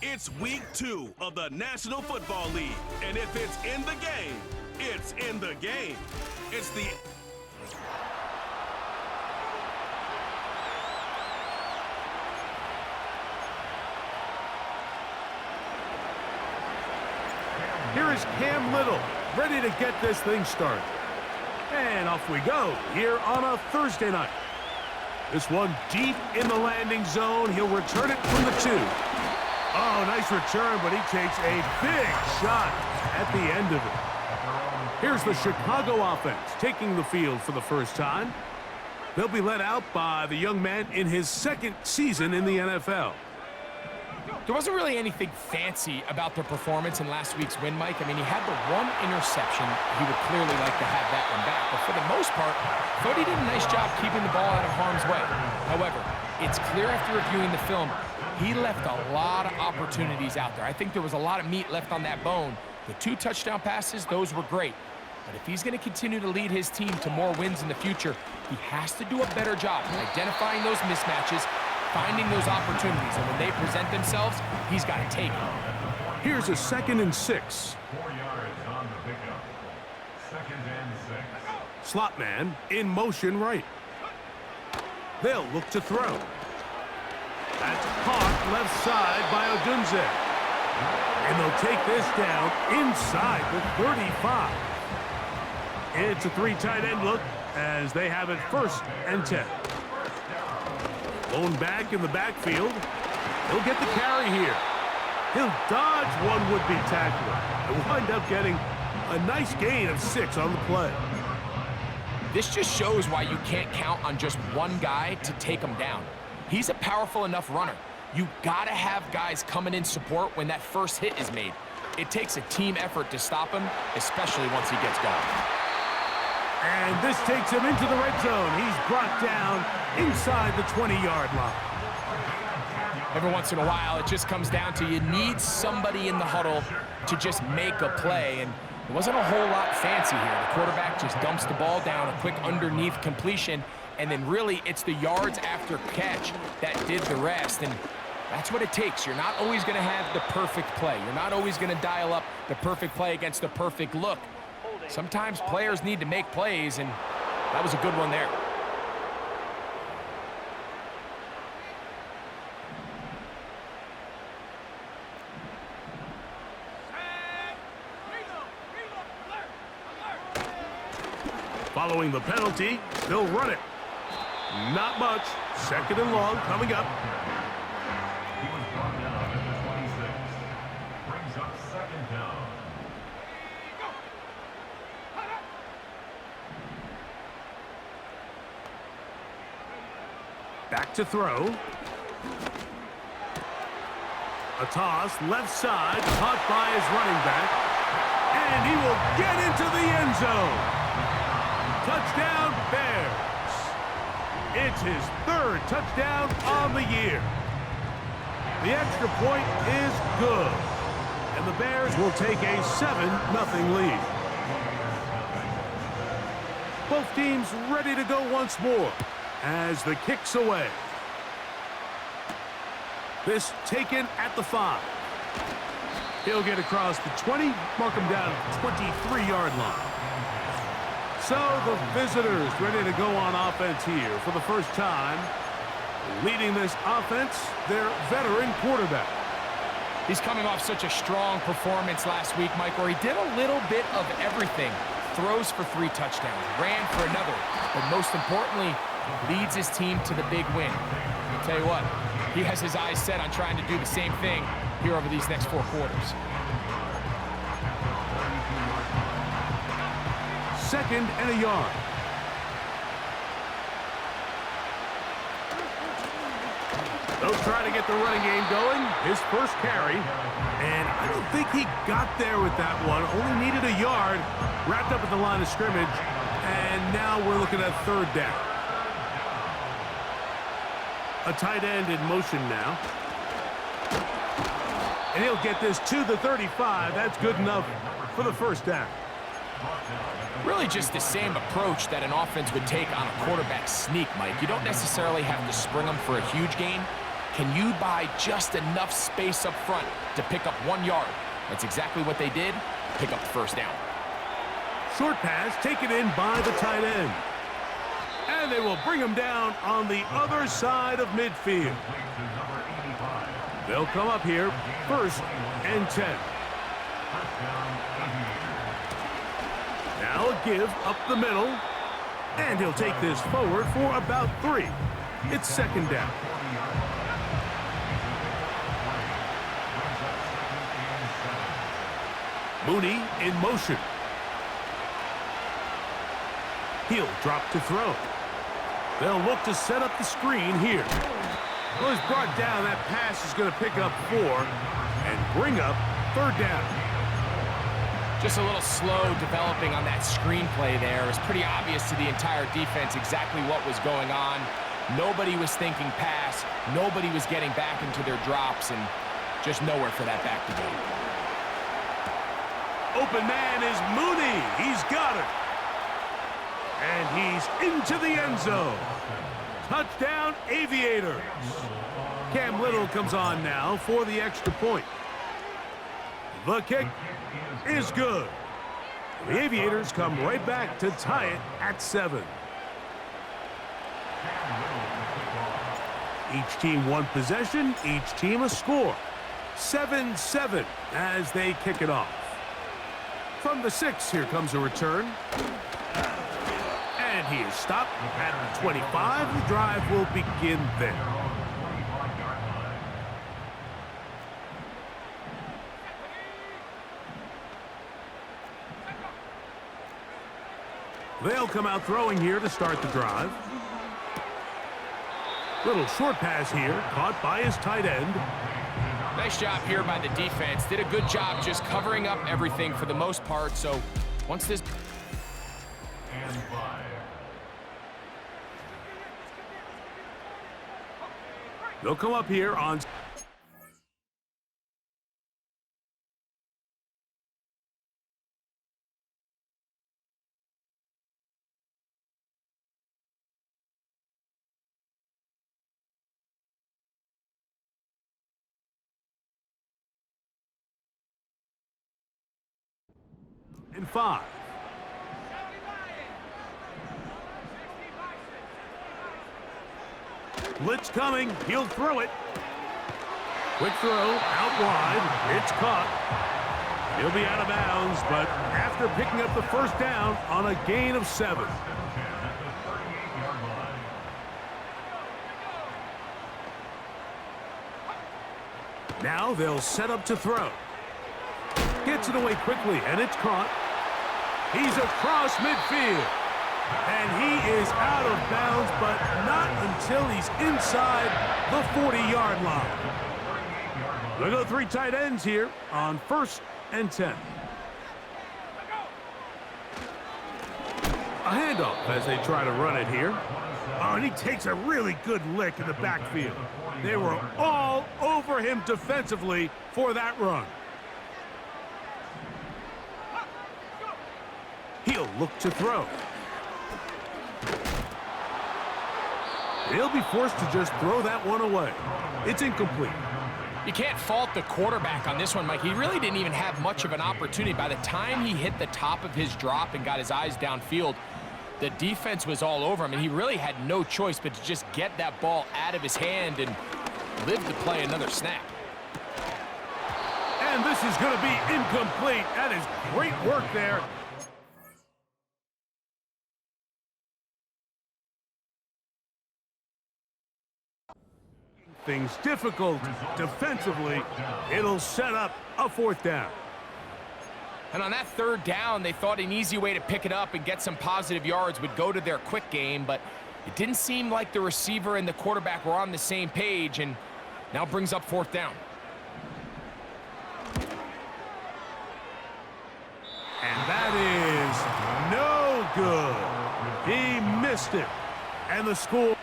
It's week 2 of the National Football League, and if it's in the game, it's in the game. It's the... Here is Cam Little, ready to get this thing started. And off we go, here on a Thursday night. This one deep in the landing zone. He'll return it from the 2. Oh, nice return, but he takes a big shot at the end of it. Here's the Chicago offense taking the field for the first time. They'll be led out by the young man in his 2nd season in the NFL. There wasn't really anything fancy about their performance in last week's win, Mike. I mean, he had the 1 interception. He would clearly like to have that one back. But for the most part, I thought he did a nice job keeping the ball out of harm's way. However, it's clear after reviewing the film, he left a lot of opportunities out there. I think there was a lot of meat left on that bone. The 2 touchdown passes, those were great. But if he's going to continue to lead his team to more wins in the future, he has to do a better job identifying those mismatches, finding those opportunities, and when they present themselves, he's got to take it. Here's a 2nd and 6. 4 yards on the pickup. 2nd and 6. Slot man in motion right. They'll look to throw. That's caught left side by Odunze. And they'll take this down inside the 35. It's a 3 tight end look as they have it 1st and 10. Lone back in the backfield. He'll get the carry here. He'll dodge one would-be tackler and wind up getting a nice gain of 6 on the play. This just shows why you can't count on just one guy to take him down. He's a powerful enough runner. You gotta have guys coming in support when that first hit is made. It takes a team effort to stop him, especially once he gets going. And this takes him into the red zone. He's brought down inside the 20-yard line. Every once in a while, it just comes down to you need somebody in the huddle to just make a play, and it wasn't a whole lot fancy here. The quarterback just dumps the ball down, a quick underneath completion, and then really it's the yards after catch that did the rest, and that's what it takes. You're not always going to have the perfect play. You're not always going to dial up the perfect play against the perfect look. Sometimes players need to make plays, and that was a good one there. Following the penalty, they'll run it. Not much. 2nd and long coming up. He was brought down at the 26. Brings up 2nd down. Back to throw. A toss, left side, caught by his running back. And he will get into the end zone. Touchdown, Bears. It's his 3rd touchdown on the year. The extra point is good. And the Bears will take a 7-0 lead. Both teams ready to go once more as the kick's away. This taken at the 5. He'll get across the 20, mark him down at the 23-yard line. So the visitors ready to go on offense here for the first time. Leading this offense, their veteran quarterback. He's coming off such a strong performance last week, Mike, where he did a little bit of everything. Throws for 3 touchdowns, ran for another, but most importantly, leads his team to the big win. I'll tell you what, he has his eyes set on trying to do the same thing here over these next 4 quarters. 2nd and a yard. They'll try to get the running game going. His first carry. And I don't think he got there with that one. Only needed a yard. Wrapped up at the line of scrimmage. And now we're looking at 3rd down. A tight end in motion now. And he'll get this to the 35. That's good enough for the 1st down. Really just the same approach that an offense would take on a quarterback sneak, Mike. You don't necessarily have to spring them for a huge gain. can you buy just enough space up front to pick up 1 yard? That's exactly what they did. Pick up the first down. Short pass taken in by the tight end. And they will bring him down on the other side of midfield. They'll come up here, 1st and 10. Now a give up the middle. And he'll take this forward for about 3. It's 2nd down. Mooney in motion. He'll drop to throw. They'll look to set up the screen here. Well, he's brought down. That pass is going to pick up 4 and bring up 3rd down. Just a little slow developing on that screenplay there. It was pretty obvious to the entire defense exactly what was going on. Nobody was thinking pass. Nobody was getting back into their drops, and just nowhere for that back to go. Open man is Mooney. He's got it. And he's into the end zone. Touchdown, Aviators. Cam Little comes on now for the extra point. The kick is good. The Aviators come right back to tie it at 7. Each team 1 possession, each team a score. 7-7 as they kick it off. From the 6, here comes a return. And he is stopped at the 25. The drive will begin there. They'll come out throwing here to start the drive. Little short pass here, caught by his tight end. Nice job here by the defense. Did a good job just covering up everything for the most part. So once this... And 5. They'll come up here on... and 5. Blitz coming. He'll throw it. Quick throw out wide. It's caught. He'll be out of bounds, but after picking up the first down on a gain of 7. Now they'll set up to throw. Gets it away quickly, and it's caught. He's across midfield. And he is out of bounds, but not until he's inside the 40-yard line. They'll go 3 tight ends here on 1st and 10. A handoff as they try to run it here. Oh, and he takes a really good lick in the backfield. They were all over him defensively for that run. He'll look to throw. He'll be forced to just throw that one away. It's incomplete. You can't fault the quarterback on this one, Mike. He really didn't even have much of an opportunity. By the time he hit the top of his drop and got his eyes downfield, the defense was all over him, and he really had no choice but to just get that ball out of his hand and live to play another snap. And this is going to be incomplete. That is great work there. Things difficult defensively. It'll set up a 4th down. And on that 3rd down, they thought an easy way to pick it up and get some positive yards would go to their quick game, but it didn't seem like the receiver and the quarterback were on the same page, and now brings up 4th down. And that is no good. He missed it. And the score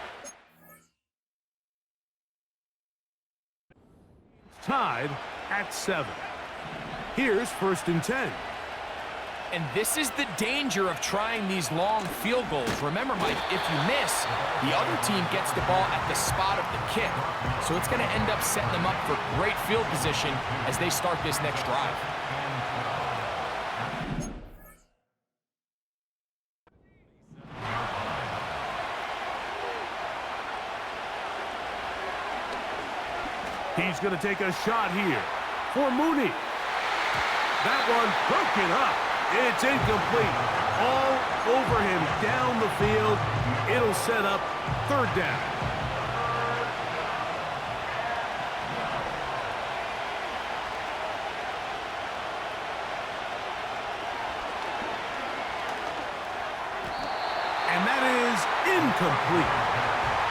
tied at 7. Here's 1st and 10. And this is the danger of trying these long field goals. Remember, Mike, if you miss, the other team gets the ball at the spot of the kick. So it's going to end up setting them up for great field position as they start this next drive. He's going to take a shot here for Mooney. That one broken up. It's incomplete. All over him down the field. It'll set up third down. And that is incomplete.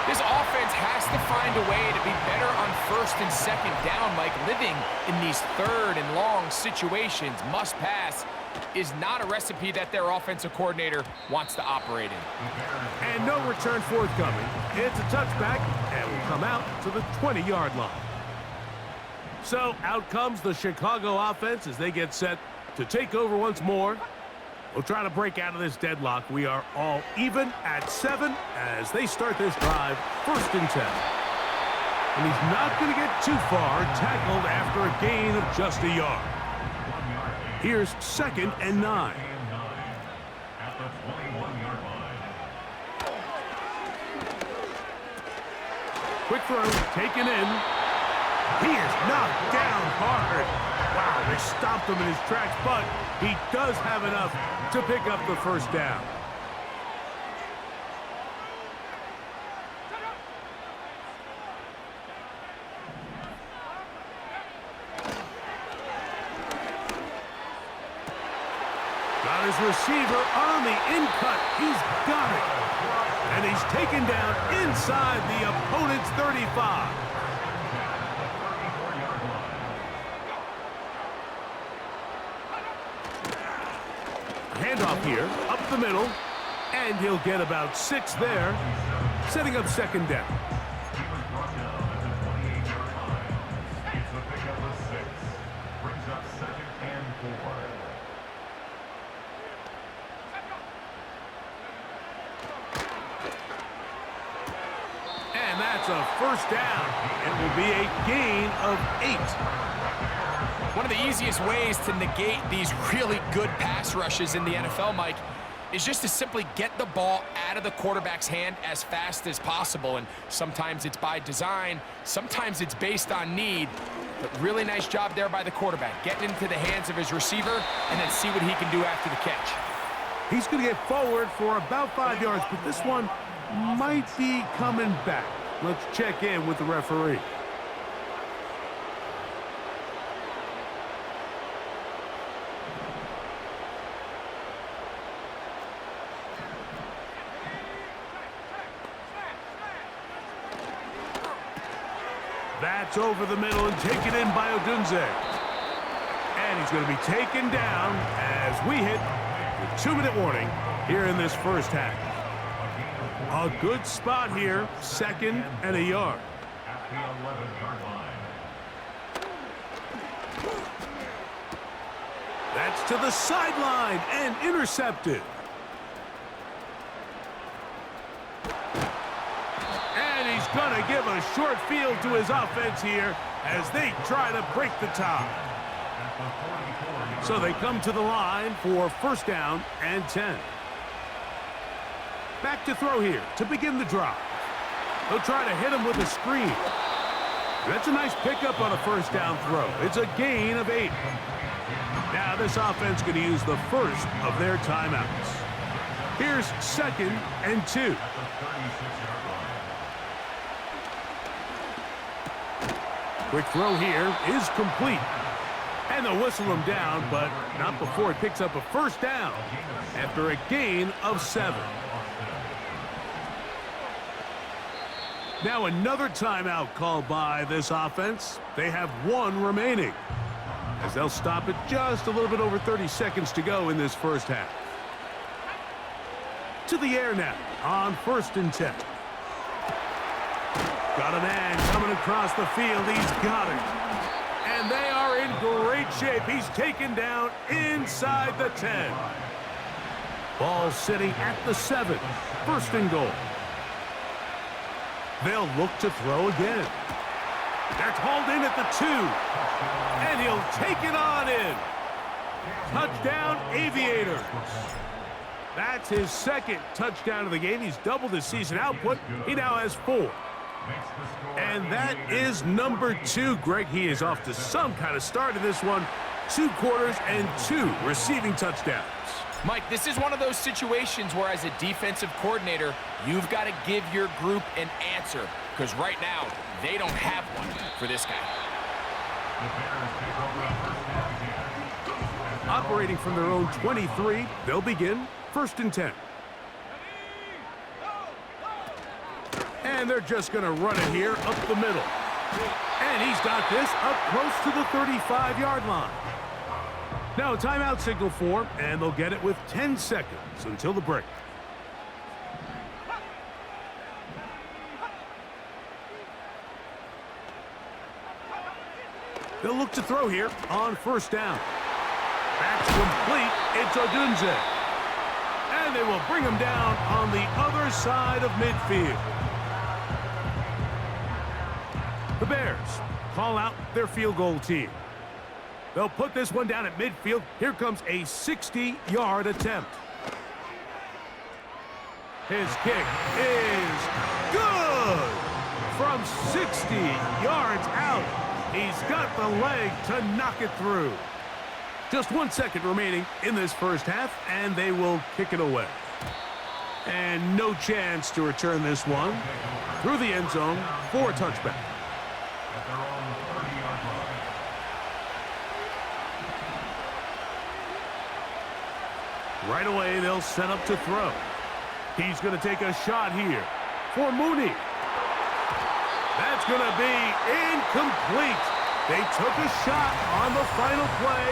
This offense has to find a way to be better on first and second down, Mike. Living in these third and long situations, must pass, is not a recipe that their offensive coordinator wants to operate in. And no return forthcoming. It's a touchback, and will come out to the 20-yard line. So out comes the Chicago offense as they get set to take over once more. We'll try to break out of this deadlock. We are all even at 7 as they start this drive, 1st and 10. And he's not going to get too far, tackled after a gain of just a yard. Here's 2nd and 9. At the 21-yard line. Quick throw, taken in. He is knocked down hard. Wow, they stopped him in his tracks, but he does have enough to pick up the first down. Got his receiver on the in-cut. He's got it. And he's taken down inside the opponent's 35. Handoff here, up the middle, and he'll get about 6 there, setting up 2nd down. He was brought down at the 28-yard line. It's a pickup of 6. Brings up 2nd and 4. And that's a first down. It will be a gain of 8. One of the easiest ways to negate these really good pass rushes in the NFL, Mike, is just to simply get the ball out of the quarterback's hand as fast as possible. And sometimes it's by design, sometimes it's based on need. But really nice job there by the quarterback, getting into the hands of his receiver and then see what he can do after the catch. He's going to get forward for about 5 yards, but this one might be coming back. Let's check in with the referee. That's over the middle and taken in by Odunze. And he's going to be taken down as we hit the 2-minute warning here in this first half. A good spot here, 2nd and a yard. At the 11-yard line. That's to the sideline and intercepted. And he's going to give a short field to his offense here as they try to break the tie. So they come to the line for 1st down and 10. Back to throw here to begin the drive. They'll try to hit him with a screen. That's a nice pickup on a 1st down throw. It's a gain of 8. Now this offense going to use the first of their timeouts. Here's 2nd and 2. Quick throw here is complete. And they'll whistle him down, but not before it picks up a 1st down after a gain of 7. Now another timeout called by this offense. They have 1 remaining, as they'll stop it just a little bit over 30 seconds to go in this first half. To the air now on 1st and 10. Got a man coming across the field. He's got it. And they are in great shape. He's taken down inside the 10. Ball sitting at the 7. First and goal. They'll look to throw again. They're called in at the 2. And he'll take it on in. Touchdown, Aviators. That's his second touchdown of the game. He's doubled his season output. He now has 4. And that is number 2, Greg. He is off to some kind of start in this one. 2 quarters and 2 receiving touchdowns. Mike, this is one of those situations where as a defensive coordinator, you've got to give your group an answer. Because right now, they don't have one for this guy. Operating from their own 23, they'll begin first and 10. And they're just going to run it here up the middle. And he's got this up close to the 35-yard line. Now a timeout signal for him, and they'll get it with 10 seconds until the break. They'll look to throw here on first down. That's complete. It's Odunze. And they will bring him down on the other side of midfield. The Bears call out their field goal team. They'll put this one down at midfield. Here comes a 60-yard attempt. His kick is good! From 60 yards out, he's got the leg to knock it through. Just 1 second remaining in this first half, and they will kick it away. And no chance to return this one through the end zone for a touchback. Right away, they'll set up to throw. He's going to take a shot here for Mooney. That's going to be incomplete. They took a shot on the final play.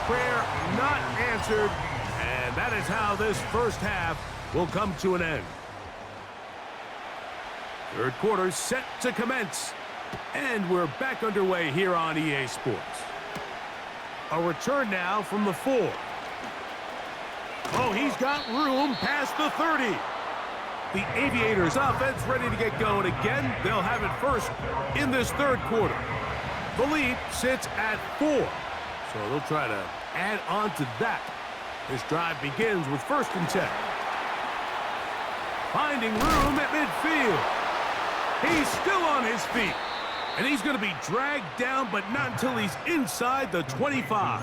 Prayer not answered. And that is how this first half will come to an end. Third quarter set to commence. And we're back underway here on EA Sports. A return now from the 4. Oh, he's got room past the 30. The Aviators offense ready to get going again. They'll have it first in this third quarter. The lead sits at 4. So they'll try to add on to that. This drive begins with first and 10. Finding room at midfield. He's still on his feet. And he's going to be dragged down, but not until he's inside the 25.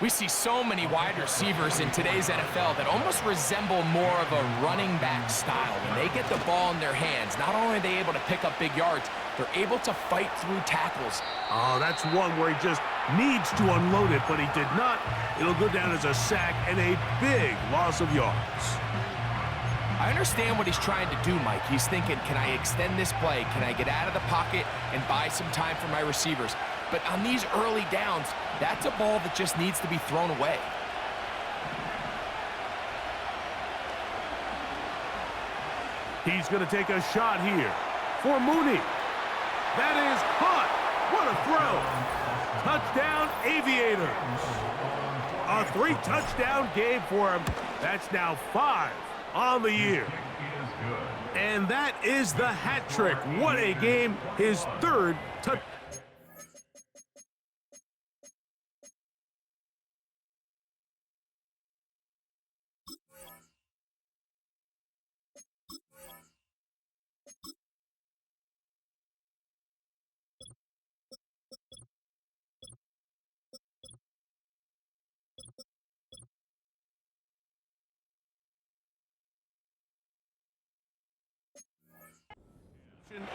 We see so many wide receivers in today's NFL that almost resemble more of a running back style. When they get the ball in their hands, not only are they able to pick up big yards, they're able to fight through tackles. Oh, that's one where he just needs to unload it, but he did not. It'll go down as a sack and a big loss of yards. I understand what he's trying to do, Mike. He's thinking, can I extend this play? Can I get out of the pocket and buy some time for my receivers? But on these early downs, that's a ball that just needs to be thrown away. He's going to take a shot here for Mooney. That is caught. What a throw. Touchdown, Aviators. A 3-touchdown game for him. That's now 5 on the year. And that is the hat trick. What a game. His third touchdown.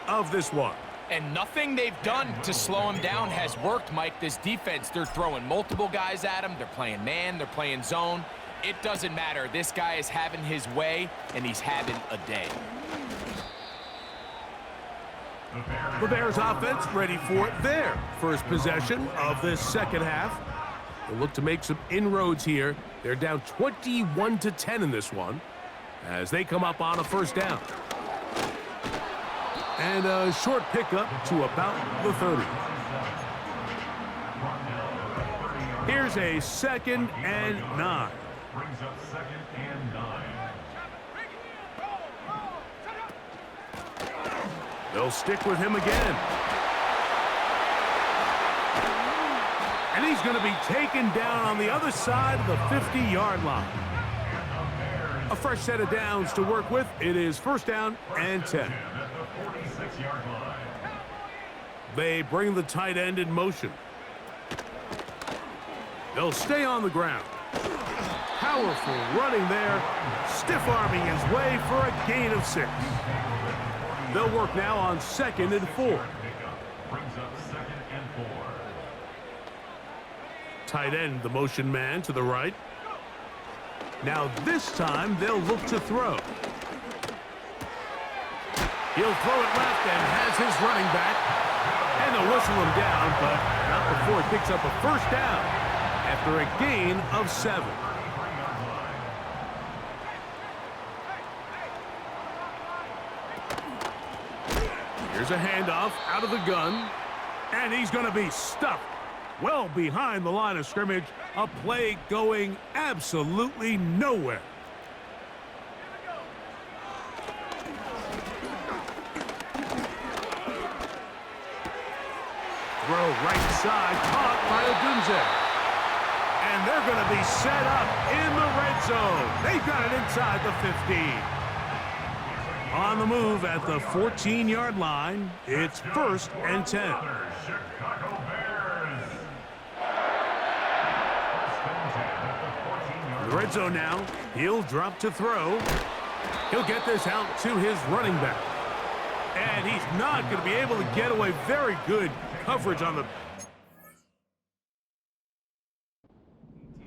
Of this one. And nothing they've done to slow him down has worked, Mike. This defense, they're throwing multiple guys at him. They're playing man, they're playing zone. It doesn't matter. This guy is having his way, and he's having a day. The Bears offense ready for their first possession of this second half. They'll look to make some inroads here. They're down 21-10 in this one as they come up on a first down. And a short pickup to about the 30. Here's a 2nd and 9. Brings up 2nd and 9. They'll stick with him again. And he's going to be taken down on the other side of the 50-yard line. A fresh set of downs to work with. It is 1st down and 10. They bring the tight end in motion. They'll stay on the ground. Powerful running there. Stiff-arming his way for a gain of 6. They'll work now on 2nd and 4. Brings up 2nd and 4. Tight end, the motion man to the right. Now this time they'll look to throw. He'll throw it left and has his running back. And they'll whistle him down, but not before he picks up a 1st down after a gain of 7. Here's a handoff out of the gun. And he's going to be stuffed well behind the line of scrimmage. A play going absolutely nowhere. Throw right side, caught by Odunze. And they're going to be set up in the red zone. They've got it inside the 15. On the move at the 14-yard line, it's 1st and 10. Chicago Bears. The red zone now. He'll drop to throw. He'll get this out to his running back. And he's not going to be able to get away. Very good coverage on the...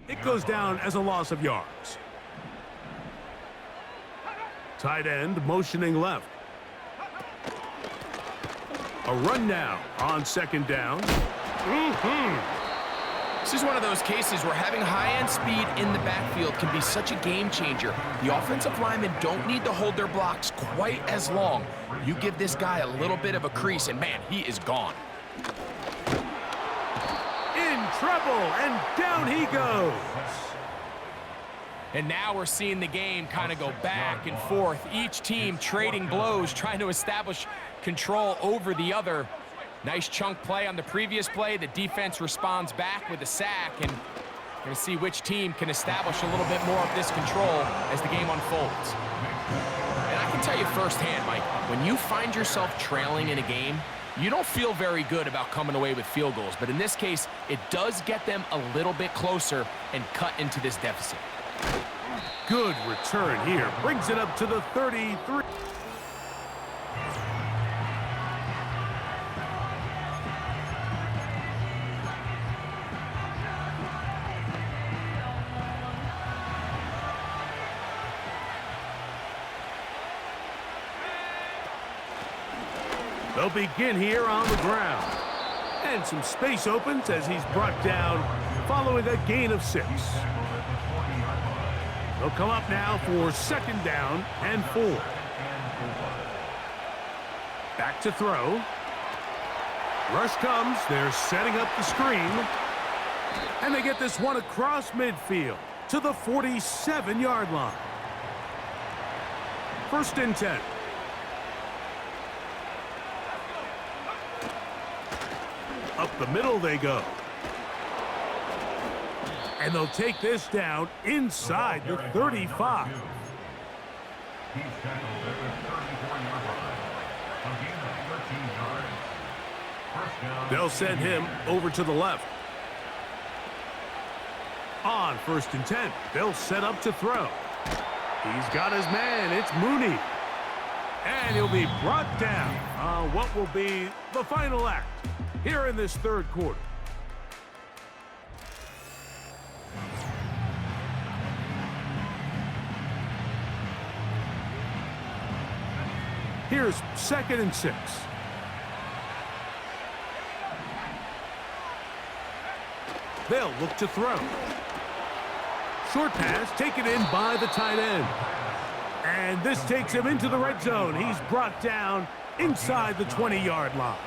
It goes down as a loss of yards. Tight end motioning left. A run now on 2nd down. This is one of those cases where having high-end speed in the backfield can be such a game changer. The offensive linemen don't need to hold their blocks quite as long. You give this guy a little bit of a crease, and man, he is gone. In trouble, and down he goes. And now we're seeing the game kind of go back and forth. Each team trading blows, trying to establish control over the other. Nice chunk play on the previous play. The defense responds back with a sack, and we're going to see which team can establish a little bit more of this control as the game unfolds. And I can tell you firsthand, Mike, when you find yourself trailing in a game, you don't feel very good about coming away with field goals. But in this case, it does get them a little bit closer and cut into this deficit. Good return here. Brings it up to the 33. They'll begin here on the ground. And some space opens as he's brought down following a gain of 6. They'll come up now for 2nd down and 4. Back to throw. Rush comes. They're setting up the screen. And they get this one across midfield to the 47-yard line. 1st and 10. Up the middle they go. And they'll take this down inside the 35. He's tackled at the 34-yard line. A gain of 13 yards. 1st down. They'll send him over to the left. On 1st and 10, they'll set up to throw. He's got his man. It's Mooney. And he'll be brought down on what will be the final act here in this 3rd quarter. Here's 2nd and 6. They'll look to throw. Short pass taken in by the tight end. And this takes him into the red zone. He's brought down inside the 20-yard line.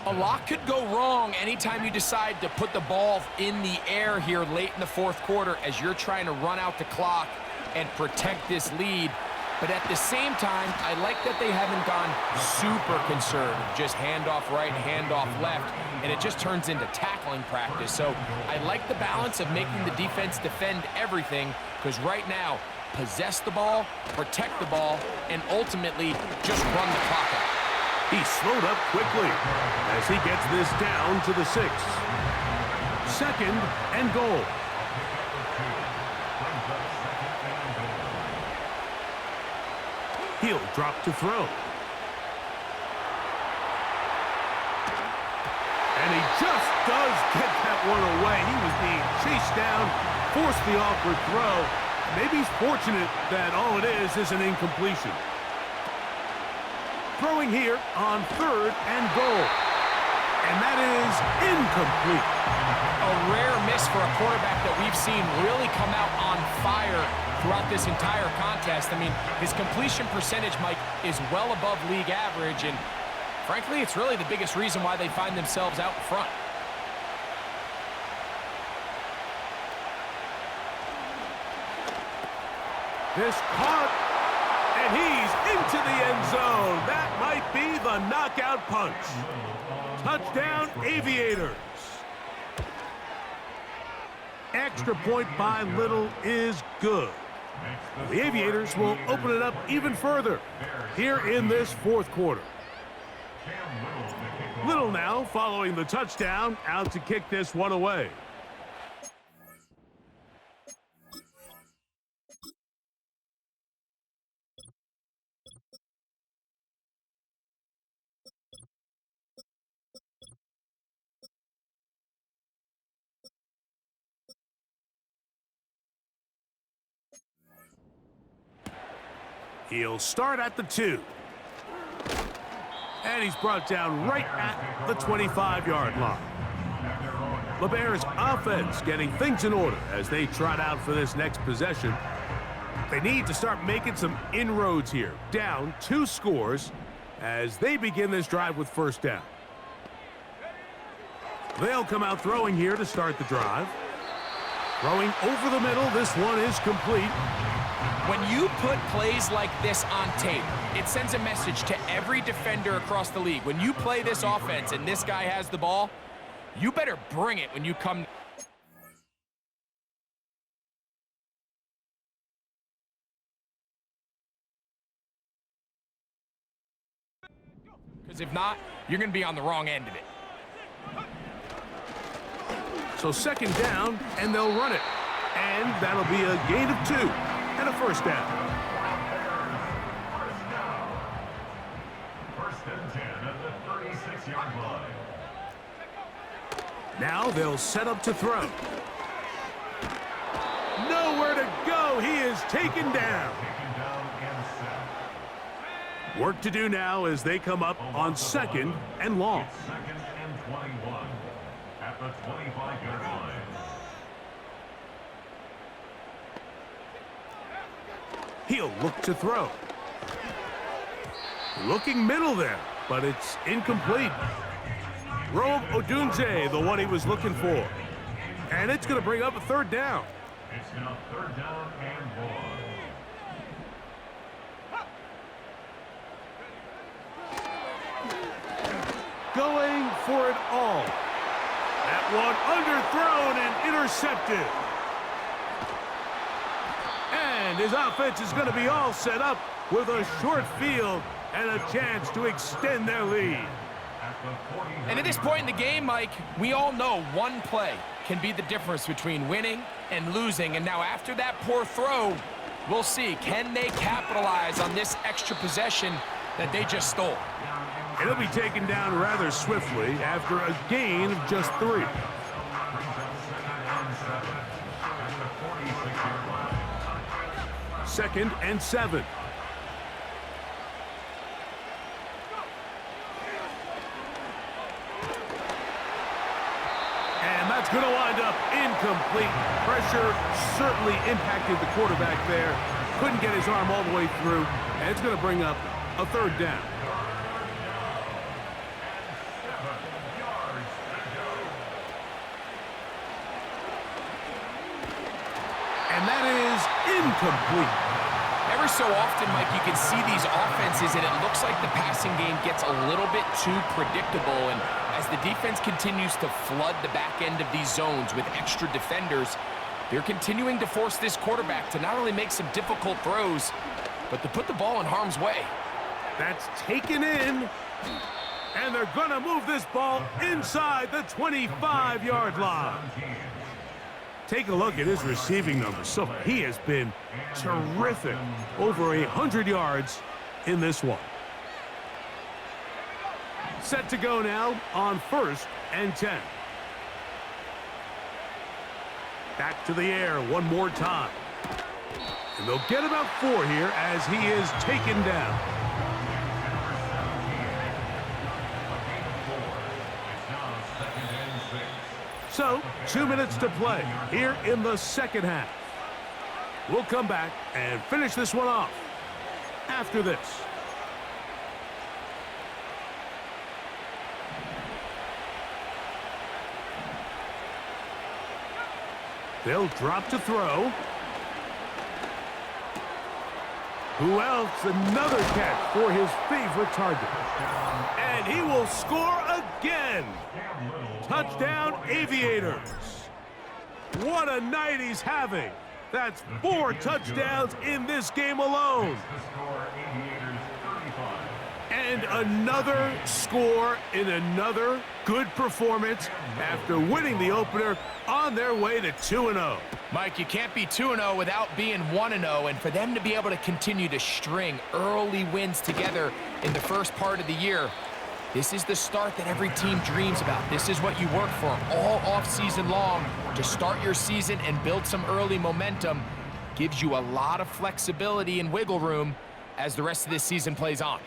A lot could go wrong anytime you decide to put the ball in the air here late in the fourth quarter as you're trying to run out the clock and protect this lead. But at the same time, I like that they haven't gone super conservative, just handoff right, handoff left, and it just turns into tackling practice. So I like the balance of making the defense defend everything, because right now, possess the ball, protect the ball, and ultimately just run the clock out. He slowed up quickly as he gets this down to the 6. 2nd and goal. He'll drop to throw. And he just does get that one away. He was being chased down, forced the awkward throw. Maybe he's fortunate that all it is an incompletion. Throwing here on 3rd and goal. And that is incomplete. A rare miss for a quarterback that we've seen really come out on fire throughout this entire contest. I mean, his completion percentage, Mike, is well above league average, and frankly, it's really the biggest reason why they find themselves out in front. This caught, and he's into the end zone. That might be the knockout punch. Touchdown, Aviators. Extra point by Little is good. The Aviators will open it up even further here in this fourth quarter. Little now following the touchdown, out to kick this one away. He'll start at the 2. And he's brought down right at the 25-yard line. LeBear's offense getting things in order as they trot out for this next possession. They need to start making some inroads here. Down 2 scores as they begin this drive with 1st down. They'll come out throwing here to start the drive. Throwing over the middle, this one is complete. When you put plays like this on tape, it sends a message to every defender across the league. When you play this offense and this guy has the ball, you better bring it when you come. Because if not, you're going to be on the wrong end of it. So 2nd down, and they'll run it. And that'll be a gain of 2 and a 1st down. 1st and 10 at the 36-yard line. Now they'll set up to throw. Nowhere to go. He is taken down. Work to do now as they come up on 2nd and long. 2nd and 21 at the 25-yard line. He'll look to throw. Looking middle there, but it's incomplete. Rome Odunze, the one he was looking for. And it's going to bring up a 3rd down. It's now 3rd down and 1. Going for it all. That one underthrown and intercepted. And his offense is going to be all set up with a short field and a chance to extend their lead. And at this point in the game, Mike, we all know one play can be the difference between winning and losing. And now after that poor throw, we'll see, can they capitalize on this extra possession that they just stole? It'll be taken down rather swiftly after a gain of just 3. Second and 7. And that's going to wind up incomplete. Pressure certainly impacted the quarterback there. Couldn't get his arm all the way through. And it's going to bring up a 3rd down. That is incomplete. Every so often, Mike, you can see these offenses, and it looks like the passing game gets a little bit too predictable. And as the defense continues to flood the back end of these zones with extra defenders, they're continuing to force this quarterback to not only make some difficult throws, but to put the ball in harm's way. That's taken in. And they're going to move this ball inside the 25-yard line. Take a look at his receiving numbers. So he has been terrific. Over 100 yards in this one. Set to go now on 1st and 10. Back to the air one more time. And they'll get about 4 here as he is taken down. So, 2 minutes to play here in the second half. We'll come back and finish this one off after this. They'll drop to throw. Who else? Another catch for his favorite target. And he will score again. Touchdown, Aviators. What a night he's having. That's 4 touchdowns in this game alone. And another score in another good performance after winning the opener on their way to 2-0. Mike, you can't be 2-0 without being 1-0, and for them to be able to continue to string early wins together in the first part of the year, this is the start that every team dreams about. This is what you work for all offseason long to start your season and build some early momentum. Gives you a lot of flexibility and wiggle room as the rest of this season plays on.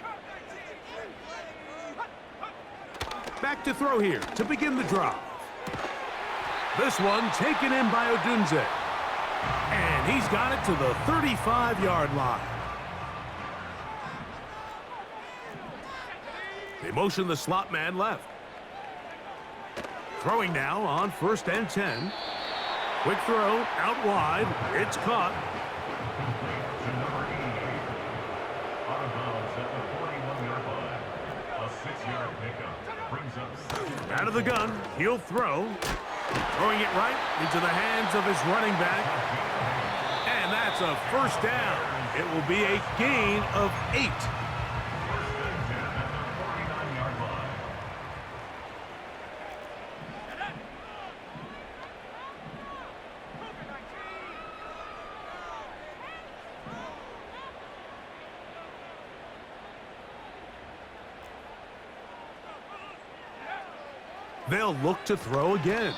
Back to throw here to begin the drive. This one taken in by Odunze. And he's got it to the 35-yard line. They motion the slot man left. Throwing now on 1st and 10. Quick throw out wide. It's caught. Out of bounds at the 41-yard line. A 6-yard pickup brings up. Out of the gun. He'll throw. Throwing it right into the hands of his running back. And that's a first down. It will be a gain of 8. They'll look to throw again.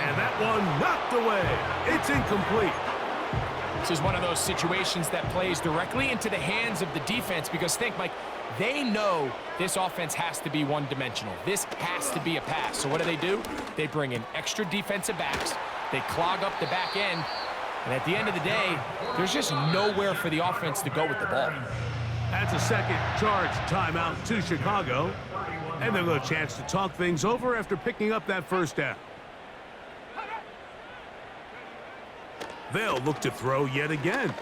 And that one knocked away. It's incomplete. This is one of those situations that plays directly into the hands of the defense because think, Mike, they know this offense has to be one-dimensional. This has to be a pass. So what do? They bring in extra defensive backs. They clog up the back end. And at the end of the day, there's just nowhere for the offense to go with the ball. That's a second charge timeout to Chicago. And they'll get a chance to talk things over after picking up that first down. They'll look to throw yet again.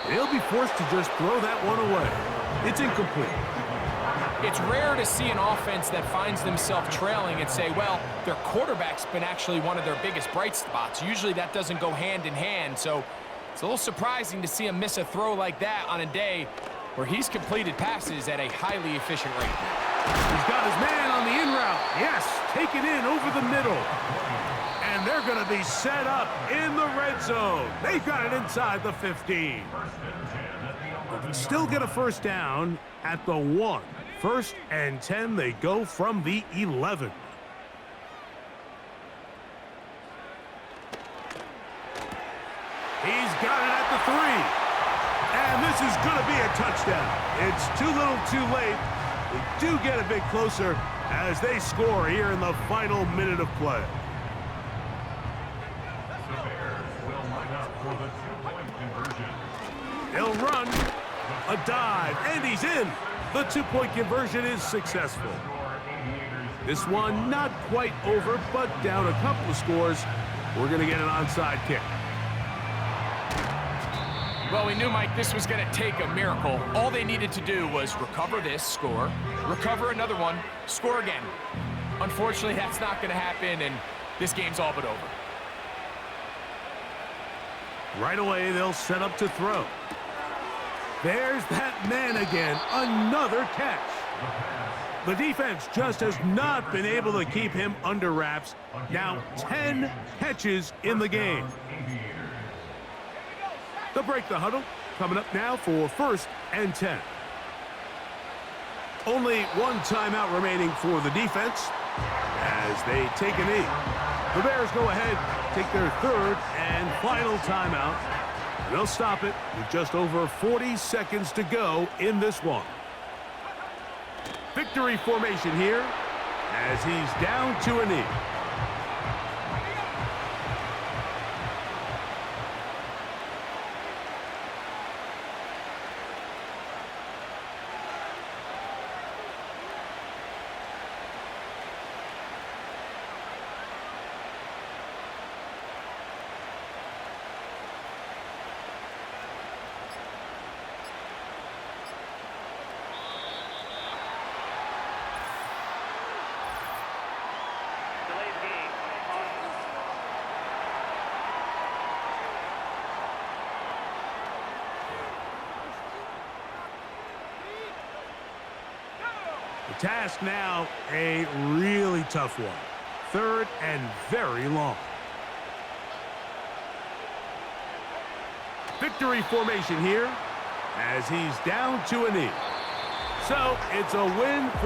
They'll be forced to just throw that one away. It's incomplete. It's rare to see an offense that finds themselves trailing and say, well, their quarterback's been actually one of their biggest bright spots. Usually that doesn't go hand in hand, so it's a little surprising to see him miss a throw like that on a day where he's completed passes at a highly efficient rate. He's got his man on the in route. Yes, take it in over the middle. And they're going to be set up in the red zone. They've got it inside the 15. They can still get a first down at the 1. 1st and 10, they go from the 11. He's got it at the 3. And this is going to be a touchdown. It's too little too late. They do get a bit closer as they score here in the final minute of play. The Bears will line up for the 2-point conversion. They'll run a dive, and he's in. The 2-point conversion is successful. This one not quite over, but down a couple of scores we're going to get an onside kick. Well, we knew, Mike, this was going to take a miracle. All they needed to do was recover this, score, recover another one, score again. Unfortunately, that's not going to happen, and this game's all but over. Right away, they'll set up to throw. There's that man again, another catch. The defense just has not been able to keep him under wraps. Now 10 catches in the game. They'll break the huddle. Coming up now for 1st and 10. Only one timeout remaining for the defense as they take a knee. The Bears go ahead, take their 3rd and final timeout. And they'll stop it with just over 40 seconds to go in this one. Victory formation here as he's down to a knee. The task now, a really tough one. 3rd and very long. Victory formation here as he's down to a knee. So it's a win for